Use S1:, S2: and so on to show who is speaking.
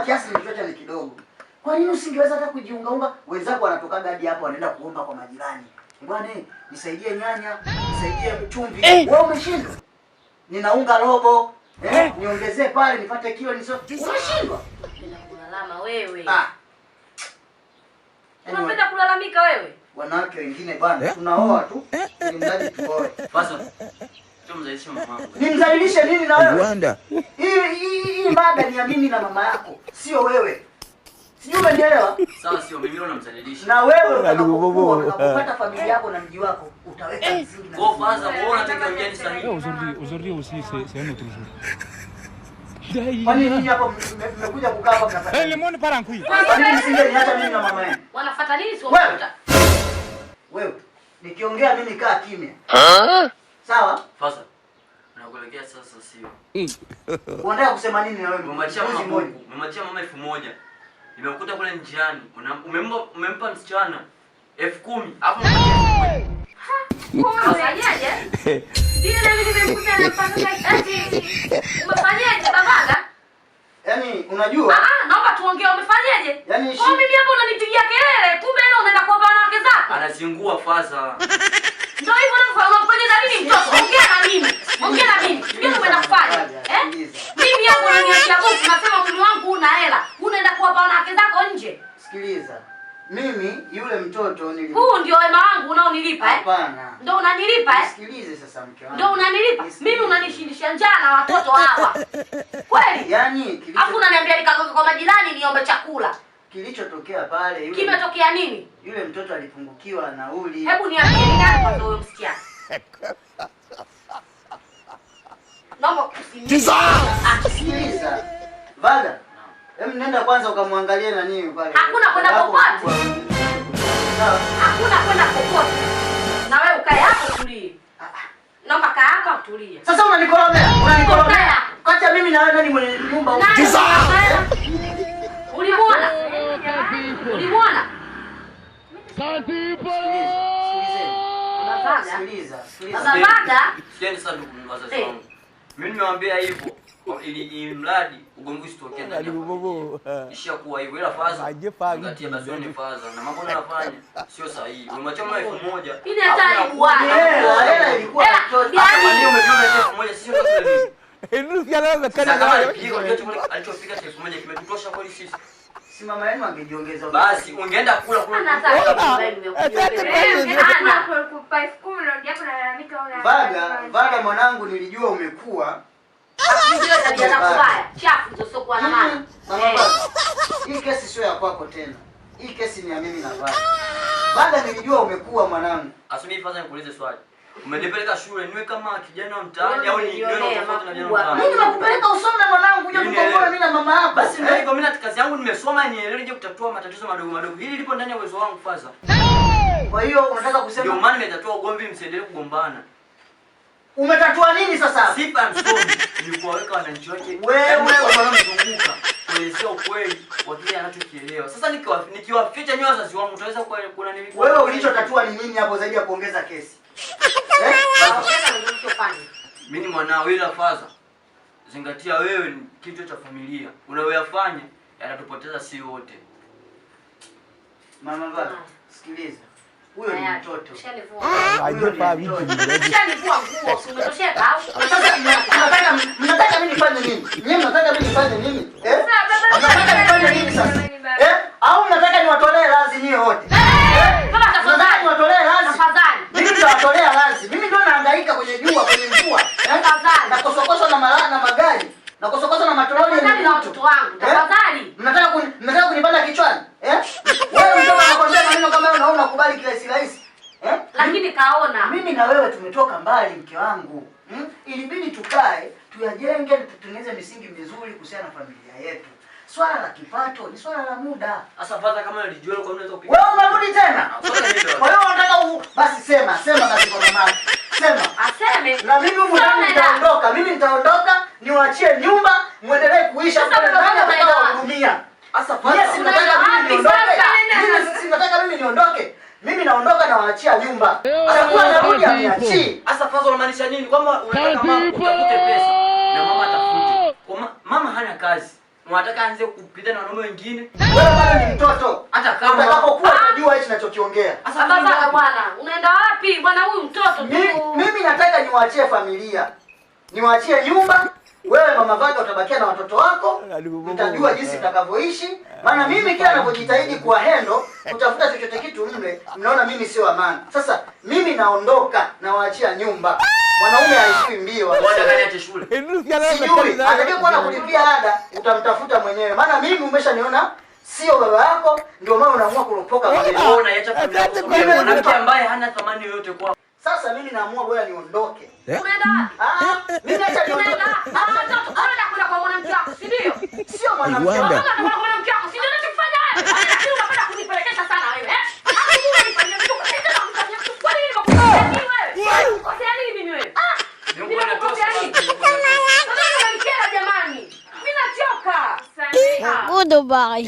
S1: kiasi nilichoacha ni kidogo. Kwa nini usingeweza hata kujiungaunga? Wenzako wanatokaga hadi hapo wanaenda kuomba kwa majirani. Bwana, nisaidie nyanya, nisaidie chumvi. Wewe umeshindwa. Ninaunga robo, niongezee pale nipate kilo niso. Umeshindwa.
S2: Unalalama wewe.
S1: Unapenda
S2: kulalamika wewe?
S1: Wanawake wengine bwana, tunaoa tu. Ni mradi tuoe.
S3: Basi. Tumzalishe mama.
S1: Nimzalilishe nini na wewe? Hii mada ni ya mimi na mama yako, sio wewe. Sijui umeelewa?
S3: Sawa, sio mimi ndo namzalilisha.
S1: Na wewe unapopata familia yako na mji wako, utaweka vizuri na.
S3: Kwa kwanza wewe unataka mjani sahihi.
S4: Aujourd'hui aussi c'est un autre jour.
S1: Kwani nini hapo mmekuja kukaa hapa mnafuata?
S4: Le monde part en couille.
S1: Kwa nini msingeniacha mimi na mama yangu?
S2: Wanafuata nini sio unafuata?
S1: Wewe, nikiongea mimi kaa kimya. Sawa?
S3: Fasa. Nakuelekea sasa sio.
S1: Unataka kusema nini na wewe?
S3: Umemachia mama 1000. Nimekukuta kule njiani. Umempa msichana 10,000. Hapo
S2: unafanyaje? Ndio mimi nimekuta na panga eti. Umefanyaje babanga?
S1: Yaani unajua?
S2: Naomba tuongee umefanyaje?
S1: Yaani
S2: kwa mimi hapo unanipigia kelele, kumbe leo unaenda kuomba wanawake zako.
S3: Anazingua Fasa.
S2: Ndio hivyo unafanya na mimi mtoto. Ongea na mimi. Ongea na mimi. Mimi umeenda kufanya. Mimi hapo unaniachia bosi nasema mwili wangu una hela. Unaenda kuomba wanawake zako nje.
S1: Sikiliza. Mimi yule mtoto nilimpa.
S2: Huu ndio wema wangu unaonilipa
S1: Hapana.
S2: Ndio unanilipa
S1: Sikilize sasa mke wangu.
S2: Ndio unanilipa. Mimi unanishindisha njaa na watoto hawa. Kweli?
S1: Yaani
S2: afu unaniambia nikagoka kwa majirani niombe chakula.
S1: Kilichotokea pale yule.
S2: Kimetokea nini?
S1: Yule mtoto alipungukiwa nauli.
S2: Hebu niambie ni nani kwanza huyo msichana? Naomba kusimamisha.
S1: Sikiliza. Vaga. Hebu nenda kwanza ukamwangalie nani pale.
S2: Hakuna kwenda popote. Hakuna kwenda popote. Na wewe ukae hapo tulie. Naomba kaa hapa tulie.
S1: Sasa unanikoromea. Unanikoromea. Kati mimi na wewe nani mwenye nyumba huko?
S2: Ulimwona? Ulimwona?
S1: Sikiliza.
S3: Sikieni sana ndugu wazazi wangu. Mimi nimewaambia hivyo ili mradi ugomvi usitokee ndani ya ishia kuwa hivyo, ila Fasa ngatia bazoni Fasa na mambo unayofanya sio sahihi. Umemwacha mama 1000
S2: ili hata bwana
S1: hela ilikuwa
S3: mtoto hapa ndio umepewa 1000 sio ndio nini
S4: Ndio kialala kana
S3: alichofika 1000 kimetutosha kweli sisi.
S1: Si mama yenu angejiongeza
S3: basi ungeenda kula kula.
S1: Vaga mwanangu, nilijua umekuwa hii kesi sio ya kwako tena. Hii kesi ni ya mimi na Vaga. Vaga, nilijua umekuwa mwanangu.
S3: Asubiri Fasa nikuulize swali. Umenipeleka shule niwe kama kijana wa mtaani au ni kijana tofauti na kijana wa mtaani?
S1: Mimi nimekupeleka usome mwanangu, uje tukomboe mimi na mama yako.
S3: Basi ndio hivyo, mimi na kazi yangu nimesoma nielewe nje kutatua matatizo madogo madogo. Hili lipo ndani ya uwezo wangu Fasa.
S1: Kwa hiyo unataka kusema
S3: ndio maana nimetatua ugomvi, msiendelee kugombana.
S1: Umetatua nini sasa?
S3: Sipa msomi ni kuwaweka wananchi wake
S1: wewe
S3: wanamzunguka kuelezea ukweli wa kile anachokielewa. Sasa nikiwaficha nyoyo wazazi wangu utaweza kuna nini?
S1: Wewe ulichotatua ni nini hapo zaidi ya kuongeza kesi?
S3: Mimi ni mwanao ila Fasa. Zingatia wewe ni kitu cha familia. Unayoyafanya yanatupoteza sisi wote.
S1: Mama Vaga, sikiliza. Huyo ni mtoto.
S4: Hajapa vipi?
S2: Ushanivua nguo, umetosheka au?
S1: Sasa mnataka mimi nifanye nini? Nyinyi mnataka mimi nifanye nini? Mnataka nifanye nini sasa? Au mnataka niwatolee lazi nyinyi wote?
S2: Kama tafadhali
S1: niwatolee lazi.
S2: Tafadhali.
S1: Mimi ndio watolea lazi. Mimi ndio nahangaika kwenye jua, kwenye mvua.
S2: Tafadhali.
S1: Na kosokoso na magari. Na kosokoso na matoroli
S2: na watoto wangu. Tafadhali.
S1: Mnataka kunipanda kichwani? Wewe mtoka unakwambia maneno kama hayo na unakubali kirahisi rahisi.
S2: Lakini kaona.
S1: Mimi na wewe tumetoka mbali mke wangu. Ilibidi tukae, tuyajenge, tutengeneze misingi mizuri kuhusiana na familia yetu. Swala la kipato ni swala la muda.
S3: Sasa Fasa kama ulijua kwa unaweza kupiga.
S1: Wewe unarudi tena? Kwa hiyo unataka basi sema basi kwa mama. Sema.
S2: Aseme.
S1: Na mimi nitaondoka. Mimi nitaondoka, niwaachie nyumba, muendelee kuishi hapo ndani na kuhudumia. Sasa Fasa nataka mimi niondoke. Mimi naondoka na waachia nyumba. Atakuwa anarudi aniachie.
S3: Sasa Fasa unamaanisha nini? Kwamba unataka mama utafute pesa na mama atafute. Mama hana kazi. Unataka anze kupita na wanaume wengine?
S1: Wewe bado ni mtoto.
S3: Hata kama
S1: utakapokuwa unajua hichi ninachokiongea.
S2: Sasa baba bwana, unaenda wapi? Bwana huyu mtoto tu.
S1: Mimi nataka niwaachie familia. Niwaachie nyumba. Wewe mama Vaga utabakia na watoto wako. Mtajua jinsi mtakavyoishi. Maana mimi kila ninapojitahidi kuwa hendo, kutafuta chochote kitu mle, mnaona mimi sio amani. Sasa mimi naondoka na waachia nyumba. Mwanaume haishiwi mbio.
S3: Bwana gani ate shule?
S1: Sijui, atakayekuwa kulipia ada utamtafuta mwenyewe. Maana mimi umeshaniona sio baba yako, ndio maana unaamua kuropoka kwa leo.
S3: Mbona acha familia yako? Mwanamke ambaye hana thamani yoyote kwako.
S1: Sasa mimi naamua bora niondoke.
S2: Unaenda?
S1: Mimi acha niondoke.
S2: Mtoto anaenda kula kwa mwanamke wako, si ndio?
S1: Sio mwanamke wako.
S2: Anaenda kwa mwanamke wako, si ndio unachofanya wewe? Lakini unapenda kunipelekesha sana wewe, eh? Hapo wewe unifanyia vitu kwa nini unafanya vitu kwa nini wewe? Kwa nini mimi wewe? Mimi nakukosea nini? Sasa unanikera jamani. Mimi nachoka.
S5: Goodbye.